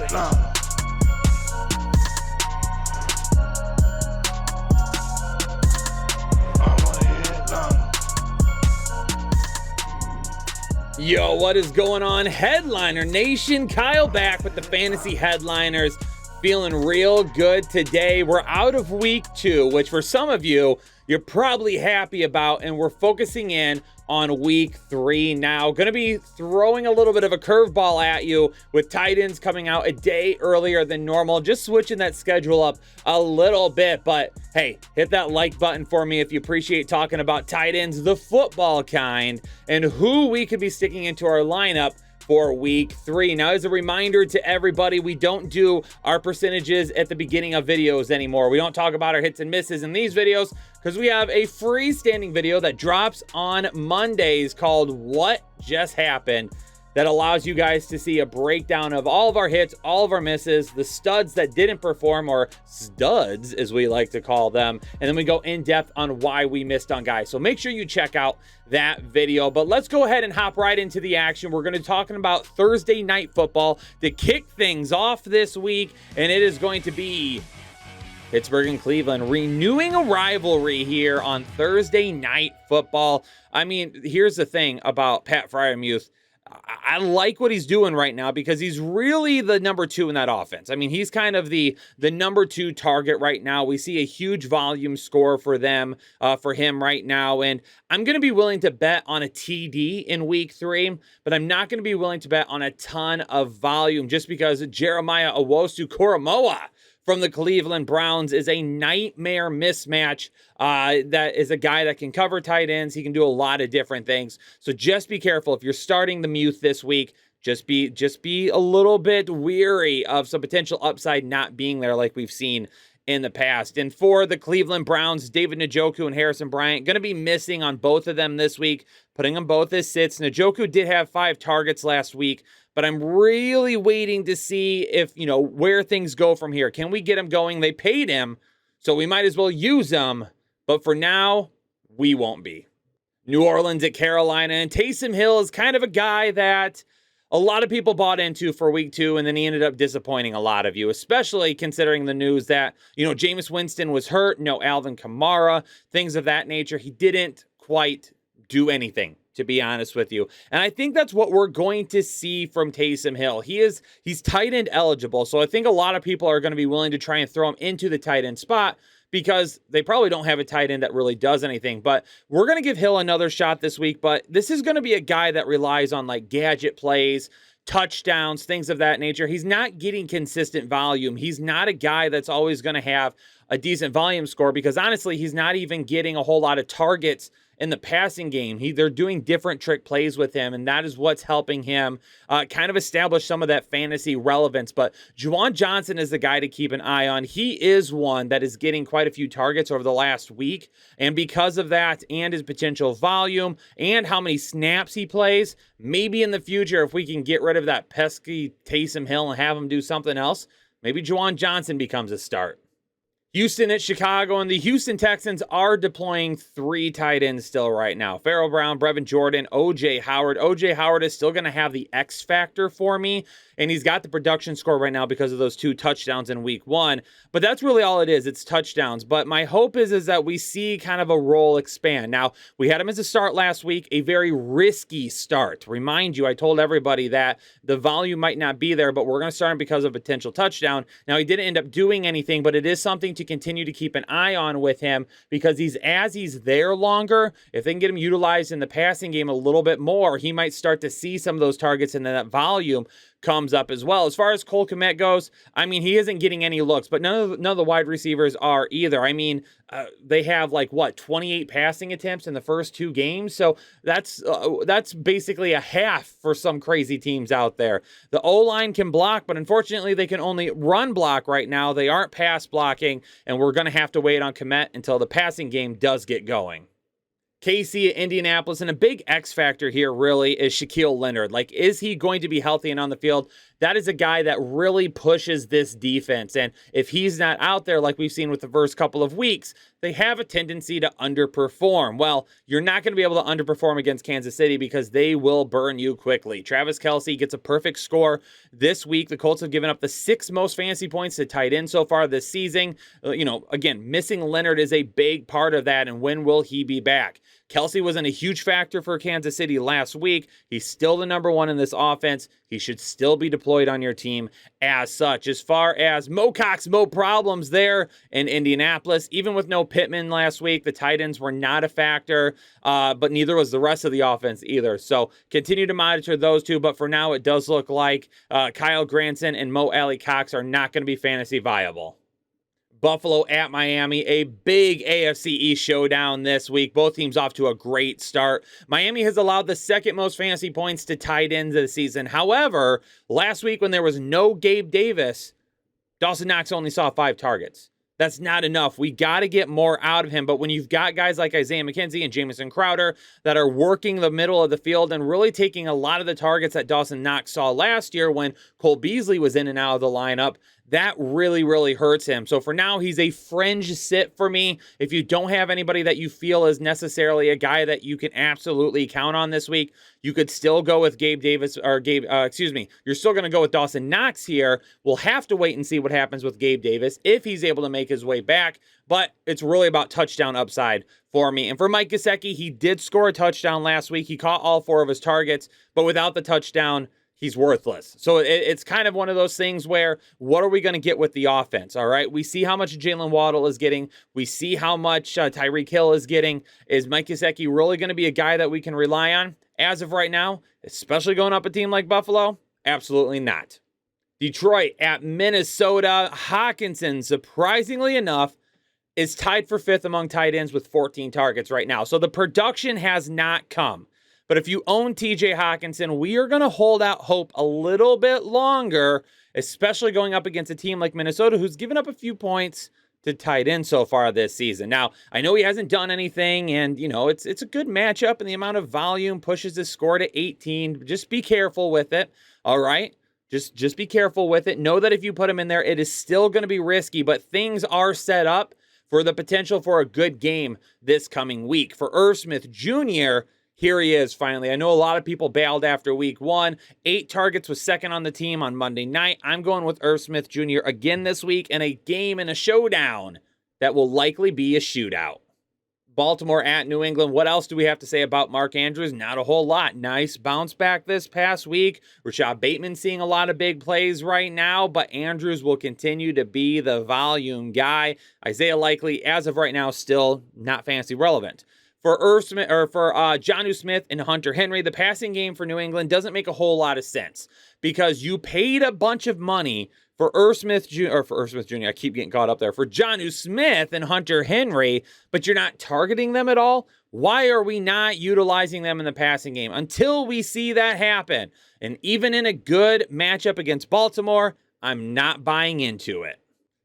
headliner. I'm a headliner. Yo, what is going on, Headliner Nation? Kyle back with the Fantasy Headliners. Feeling real good today. We're out of week 2, which for some of you, you're probably happy about, and we're focusing in on week 3 now. Going to be throwing a little bit of a curveball at you with tight ends coming out a day earlier than normal, just switching that schedule up a little bit. But hey, hit that like button for me if you appreciate talking about tight ends, the football kind, and who we could be sticking into our lineup for week 3. Now, as a reminder to everybody, we don't do our percentages at the beginning of videos anymore. We don't talk about our hits and misses in these videos because we have a freestanding video that drops on Mondays called What Just Happened, that allows you guys to see a breakdown of all of our hits, all of our misses, the studs that didn't perform, or studs as we like to call them, and then we go in depth on why we missed on guys. So make sure you check out that video. But let's go ahead and hop right into the action. We're going to be talking about Thursday night football to kick things off this week, and it is going to be Pittsburgh and Cleveland renewing a rivalry here on Thursday night football. I mean, here's the thing about Pat Freiermuth. I like what he's doing right now because he's really the number 2 in that offense. I mean, he's kind of the number 2 target right now. We see a huge volume score for them, for him right now. And I'm going to be willing to bet on a TD in week 3, but I'm not going to be willing to bet on a ton of volume just because Jeremiah Owusu-Koramoah from the Cleveland Browns is a nightmare mismatch. That is a guy that can cover tight ends. He can do a lot of different things. So just be careful. If you're starting the Muth this week, just be a little bit weary of some potential upside not being there like we've seen in the past. And for the Cleveland Browns, David Njoku and Harrison Bryant going to be missing on both of them this week, putting them both as sits. Njoku did have 5 targets last week, but I'm really waiting to see if, where things go from here. Can we get him going? They paid him, so we might as well use him. But for now, we won't be. New Orleans at Carolina, and Taysom Hill is kind of a guy that a lot of people bought into for week 2, and then he ended up disappointing a lot of you, especially considering the news that, Jameis Winston was hurt, no Alvin Kamara, things of that nature. He didn't quite do anything, to be honest with you. And I think that's what we're going to see from Taysom Hill. He's tight end eligible, so I think a lot of people are going to be willing to try and throw him into the tight end spot because they probably don't have a tight end that really does anything. But we're going to give Hill another shot this week, but this is going to be a guy that relies on like gadget plays, touchdowns, things of that nature. He's not getting consistent volume. He's not a guy that's always going to have a decent volume score because honestly, he's not even getting a whole lot of targets in the passing game. They're doing different trick plays with him, and that is what's helping him kind of establish some of that fantasy relevance. But Juwan Johnson is the guy to keep an eye on. He is one that is getting quite a few targets over the last week, and because of that and his potential volume and how many snaps he plays, maybe in the future, if we can get rid of that pesky Taysom Hill and have him do something else, maybe Juwan Johnson becomes a start. Houston at Chicago, and the Houston Texans are deploying 3 tight ends still right now. Pharaoh Brown, Brevin Jordan, O.J. Howard. O.J. Howard is still going to have the X factor for me, and he's got the production score right now because of those 2 touchdowns in week 1. But that's really all it is. It's touchdowns. But my hope is that we see kind of a role expand. Now, we had him as a start last week, a very risky start. Remind you, I told everybody that the volume might not be there, but we're going to start him because of potential touchdown. Now, he didn't end up doing anything, but it is something to continue to keep an eye on with him because as he's there longer, if they can get him utilized in the passing game a little bit more, he might start to see some of those targets and then that volume comes up as well. As far as Cole Kmet goes, I mean, he isn't getting any looks, but none of the wide receivers are either. I mean, they have 28 passing attempts in the first 2 games, so that's basically a half for some crazy teams out there. The O-line can block, but unfortunately they can only run block right now. They aren't pass blocking, and we're going to have to wait on Kmet until the passing game does get going. KC at Indianapolis, and a big X factor here really is Shaquille Leonard. Is he going to be healthy and on the field? That is a guy that really pushes this defense, and if he's not out there like we've seen with the first couple of weeks, they have a tendency to underperform. Well, you're not going to be able to underperform against Kansas City because they will burn you quickly. Travis Kelce gets a perfect score this week. The Colts have given up the 6th most fantasy points to tight end so far this season. Again, missing Leonard is a big part of that, and when will he be back? Kelce wasn't a huge factor for Kansas City last week. He's still the number one in this offense. He should still be deployed on your team as such. As far as Mo Cox, Mo problems there in Indianapolis. Even with no Pittman last week, the tight ends were not a factor, but neither was the rest of the offense either. So continue to monitor those two, but for now it does look like Kyle Granson and Mo Cox are not going to be fantasy viable. Buffalo at Miami, a big AFC East showdown this week. Both teams off to a great start. Miami has allowed the 2nd most fantasy points to tight ends of the season. However, last week when there was no Gabe Davis, Dawson Knox only saw 5 targets. That's not enough. We got to get more out of him. But when you've got guys like Isaiah McKenzie and Jamison Crowder that are working the middle of the field and really taking a lot of the targets that Dawson Knox saw last year when Cole Beasley was in and out of the lineup, that really, really hurts him. So for now, he's a fringe sit for me. If you don't have anybody that you feel is necessarily a guy that you can absolutely count on this week, you could still go with Gabe Davis or you're still going to go with Dawson Knox here. We'll have to wait and see what happens with Gabe Davis if he's able to make his way back, but it's really about touchdown upside for me. And for Mike Gesicki, he did score a touchdown last week. He caught all 4 of his targets, but without the touchdown, he's worthless. So it's kind of one of those things where, what are we going to get with the offense? All right. We see how much Jalen Waddle is getting. We see how much Tyreek Hill is getting. Is Mike Gesicki really going to be a guy that we can rely on? As of right now, especially going up a team like Buffalo, absolutely not. Detroit at Minnesota. Hockenson, surprisingly enough, is tied for 5th among tight ends with 14 targets right now. So the production has not come. But if you own TJ Hockenson, we are going to hold out hope a little bit longer, especially going up against a team like Minnesota, who's given up a few points to tight end so far this season. Now, I know he hasn't done anything, and, it's a good matchup, and the amount of volume pushes his score to 18. Just be careful with it, all right? Just be careful with it. Know that if you put him in there, it is still going to be risky, but things are set up for the potential for a good game this coming week. For Irv Smith Jr., here he is finally. I know a lot of people bailed after week 1. 8 targets, was 2nd on the team on Monday night. I'm going with Irv Smith Jr. again this week in a game in a showdown that will likely be a shootout. Baltimore at New England. What else do we have to say about Mark Andrews? Not a whole lot. Nice bounce back this past week. Rashad Bateman seeing a lot of big plays right now, but Andrews will continue to be the volume guy. Isaiah Likely, as of right now, still not fantasy relevant. For Jonnu Smith and Hunter Henry, the passing game for New England doesn't make a whole lot of sense because you paid a bunch of money for Irv Smith Jr. I keep getting caught up there. For Jonnu Smith and Hunter Henry, but you're not targeting them at all. Why are we not utilizing them in the passing game? Until we see that happen, and even in a good matchup against Baltimore, I'm not buying into it.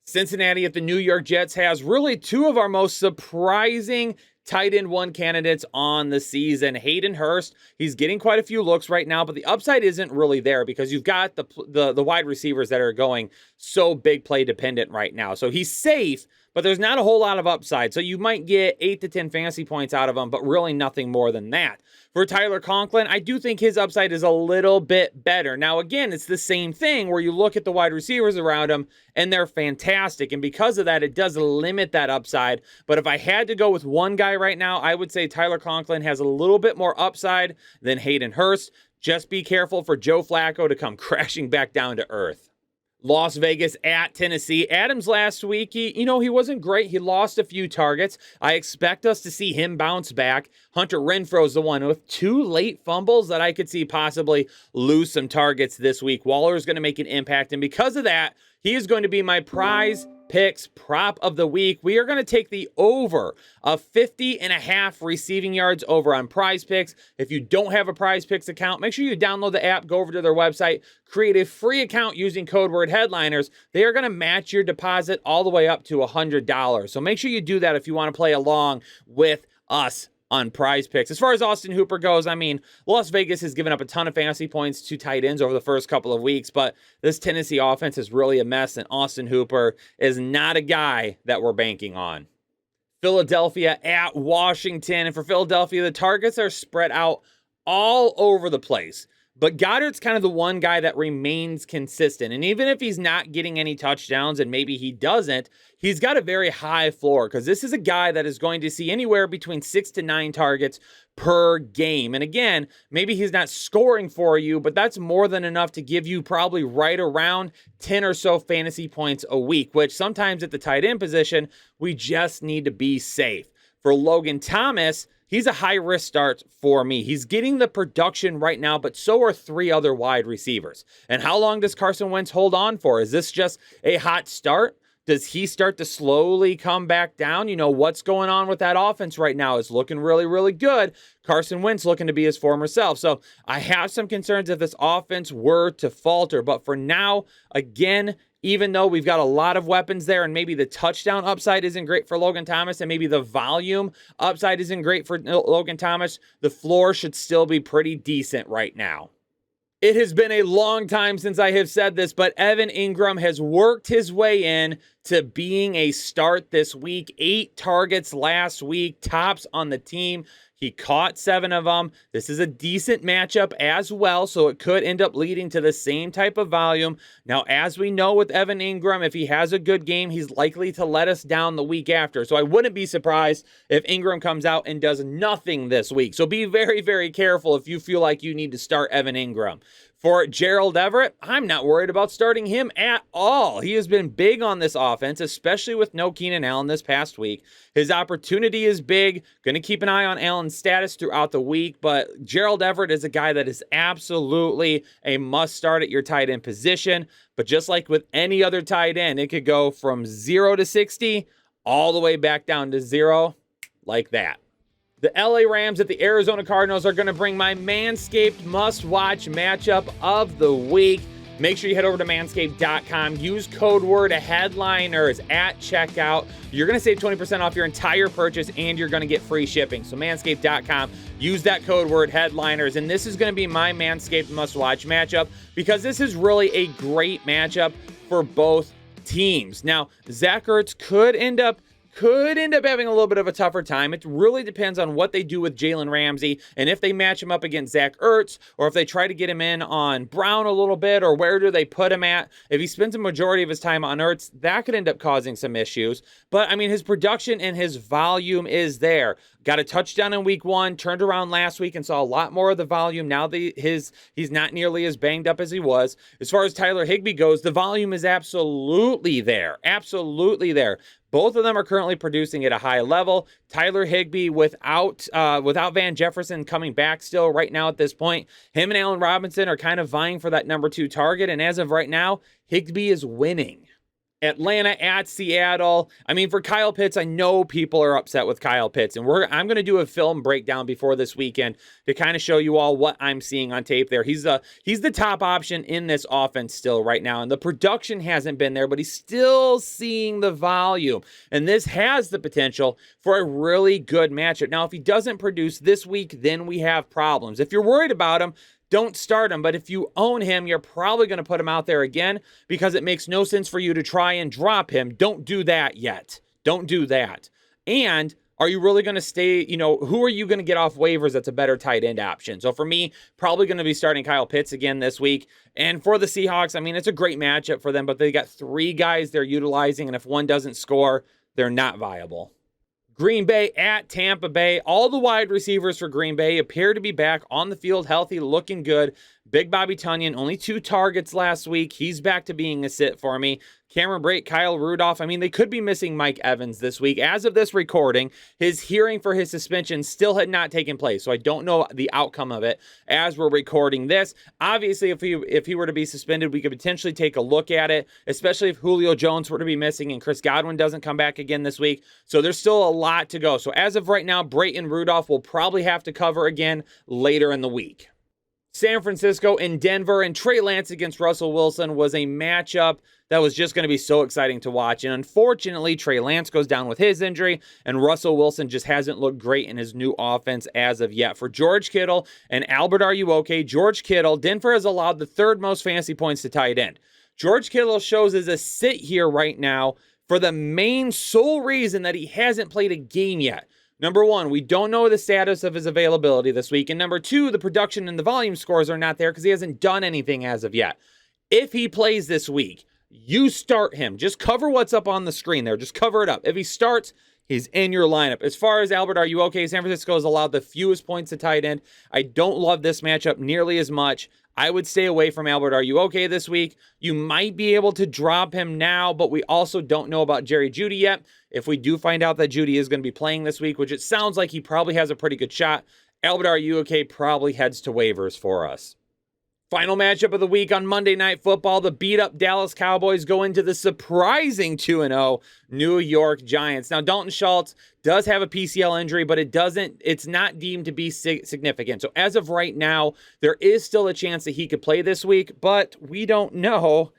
Cincinnati at the New York Jets has really 2 of our most surprising tight end 1 candidates on the season. Hayden Hurst, he's getting quite a few looks right now, but the upside isn't really there because you've got the wide receivers that are going so big play dependent right now. So he's safe, but there's not a whole lot of upside. So you might get 8 to 10 fantasy points out of him, but really nothing more than that. For Tyler Conklin, I do think his upside is a little bit better. Now, again, it's the same thing where you look at the wide receivers around him and they're fantastic. And because of that, it does limit that upside. But if I had to go with one guy right now, I would say Tyler Conklin has a little bit more upside than Hayden Hurst. Just be careful for Joe Flacco to come crashing back down to earth. Las Vegas at Tennessee. Adams last week, he wasn't great. He lost a few targets. I expect us to see him bounce back. Hunter Renfro's the one with 2 late fumbles that I could see possibly lose some targets this week. Waller is going to make an impact, and because of that, he is going to be my prize picks prop of the week. We are going to take the over of 50.5 receiving yards over on Prize Picks. If you don't have a Prize Picks account, make sure you download the app, go over to their website, create a free account using code word headliners. They are going to match your deposit all the way up to $100. So make sure you do that if you want to play along with us on Prize Picks. As far as Austin Hooper goes, Las Vegas has given up a ton of fantasy points to tight ends over the first couple of weeks, but this Tennessee offense is really a mess, and Austin Hooper is not a guy that we're banking on. Philadelphia at Washington. And for Philadelphia, the targets are spread out all over the place. But Goddard's kind of the one guy that remains consistent. And even if he's not getting any touchdowns, and maybe he doesn't, he's got a very high floor because this is a guy that is going to see anywhere between 6 to 9 targets per game. And again, maybe he's not scoring for you, but that's more than enough to give you probably right around 10 or so fantasy points a week, which sometimes at the tight end position, we just need to be safe. For Logan Thomas, he's a high-risk start for me. He's getting the production right now, but so are 3 other wide receivers. And how long does Carson Wentz hold on for? Is this just a hot start? Does he start to slowly come back down? You know, what's going on with that offense right now is looking really, really good. Carson Wentz looking to be his former self. So I have some concerns if this offense were to falter. But for now, again, even though we've got a lot of weapons there and maybe the touchdown upside isn't great for Logan Thomas and maybe the volume upside isn't great for Logan Thomas, the floor should still be pretty decent right now. It has been a long time since I have said this, but Evan Engram has worked his way in to being a start this week. 8 targets last week, tops on the team. He caught 7 of them. This is a decent matchup as well, so it could end up leading to the same type of volume. Now, as we know with Evan Engram, if he has a good game, he's likely to let us down the week after. So I wouldn't be surprised if Engram comes out and does nothing this week. So be very, very careful if you feel like you need to start Evan Engram. For Gerald Everett, I'm not worried about starting him at all. He has been big on this offense, especially with no Keenan Allen this past week. His opportunity is big. Going to keep an eye on Allen's status throughout the week, but Gerald Everett is a guy that is absolutely a must start at your tight end position. But just like with any other tight end, it could go from 0 to 60 all the way back down to 0 like that. The LA Rams at the Arizona Cardinals are going to bring my Manscaped must-watch matchup of the week. Make sure you head over to manscaped.com. Use code word headliners at checkout. You're going to save 20% off your entire purchase, and you're going to get free shipping. So manscaped.com. Use that code word headliners. And this is going to be my Manscaped must-watch matchup because this is really a great matchup for both teams. Now, Zach Ertz could end up having a little bit of a tougher time. It really depends on what they do with Jalen Ramsey and if they match him up against Zach Ertz or if they try to get him in on Brown a little bit or where do they put him at. If he spends a majority of his time on Ertz, that could end up causing some issues. But, I mean, his production and his volume is there. Got a touchdown in week 1, turned around last week and saw a lot more of the volume. Now he's not nearly as banged up as he was. As far as Tyler Higbee goes, the volume is absolutely there. Absolutely there. Both of them are currently producing at a high level. Tyler Higbee without Van Jefferson coming back still right now at this point. Him and Allen Robinson are kind of vying for that number 2 target. And as of right now, Higbee is winning. Atlanta at Seattle. I mean, for Kyle Pitts, I know people are upset with Kyle Pitts, and I'm going to do a film breakdown before this weekend to kind of show you all what I'm seeing on tape there. He's the top option in this offense still right now, and the production hasn't been there, but he's still seeing the volume, and this has the potential for a really good matchup. Now, if he doesn't produce this week, then we have problems. If you're worried about him, don't start him, but if you own him, you're probably going to put him out there again because it makes no sense for you to try and drop him. Don't do that yet. Don't do that. And are you really going to stay, who are you going to get off waivers that's a better tight end option? So for me, probably going to be starting Kyle Pitts again this week. And for the Seahawks, I mean, it's a great matchup for them, but they got 3 guys they're utilizing, and if one doesn't score, they're not viable. Green Bay at Tampa Bay. All the wide receivers for Green Bay appear to be back on the field, healthy, looking good. Big Bobby Tonyan, only 2 targets last week. He's back to being a sit for me. Cameron Brate, Kyle Rudolph. I mean, they could be missing Mike Evans this week. As of this recording, his hearing for his suspension still had not taken place, so I don't know the outcome of it as we're recording this. Obviously, if he were to be suspended, we could potentially take a look at it, especially if Julio Jones were to be missing and Chris Godwin doesn't come back again this week. So there's still a lot to go. So as of right now, Brate and Rudolph will probably have to cover again later in the week. San Francisco and Denver, and Trey Lance against Russell Wilson was a matchup that was just going to be so exciting to watch. And unfortunately, Trey Lance goes down with his injury, and Russell Wilson just hasn't looked great in his new offense as of yet. For George Kittle and Albert, are you okay? George Kittle, Denver has allowed the 3rd most fantasy points to tight end. George Kittle shows as a sit here right now for the main sole reason that he hasn't played a game yet. Number one, we don't know the status of his availability this week. And number two, the production and the volume scores are not there because he hasn't done anything as of yet. If he plays this week, you start him. Just cover what's up on the screen there. Just cover it up. If he starts, he's in your lineup. As far as Albert, are you okay? San Francisco has allowed the fewest points to tight end. I don't love this matchup nearly as much. I would stay away from Albert. Are you okay this week? You might be able to drop him now, but we also don't know about Jerry Jeudy yet. If we do find out that Jeudy is going to be playing this week, which it sounds like he probably has a pretty good shot, Albert, are you okay? Probably heads to waivers for us. Final matchup of the week on Monday Night Football. The beat-up Dallas Cowboys go into the surprising 2-0 New York Giants. Now, Dalton Schultz does have a PCL injury, but it's not deemed to be significant. So as of right now, there is still a chance that he could play this week, but we don't know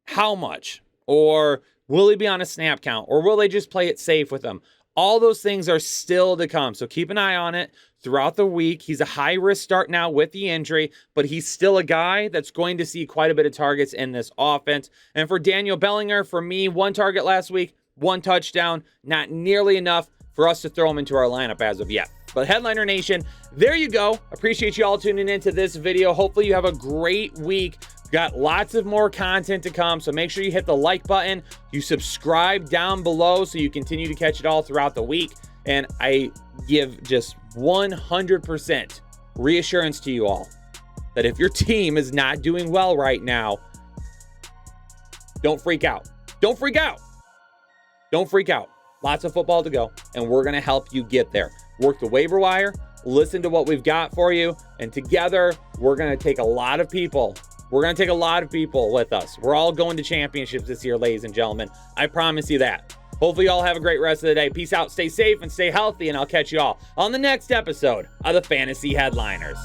how much. Or will he be on a snap count? Or will they just play it safe with him? All those things are still to come, so keep an eye on it throughout the week. He's a high-risk start now with the injury, but he's still a guy that's going to see quite a bit of targets in this offense. And for Daniel Bellinger, for me, 1 target last week, 1 touchdown, not nearly enough for us to throw him into our lineup as of yet. But Headliner Nation, there you go. Appreciate you all tuning into this video. Hopefully you have a great week. Got lots of more content to come, so make sure you hit the like button. You subscribe down below so you continue to catch it all throughout the week. And I give just 100% reassurance to you all that if your team is not doing well right now, don't freak out. Don't freak out. Don't freak out. Lots of football to go, and we're going to help you get there. Work the waiver wire, listen to what we've got for you, and together we're going to take a lot of people. We're going to take a lot of people with us. We're all going to championships this year, ladies and gentlemen. I promise you that. Hopefully you all have a great rest of the day. Peace out, stay safe, and stay healthy, and I'll catch you all on the next episode of the Fantasy Headliners.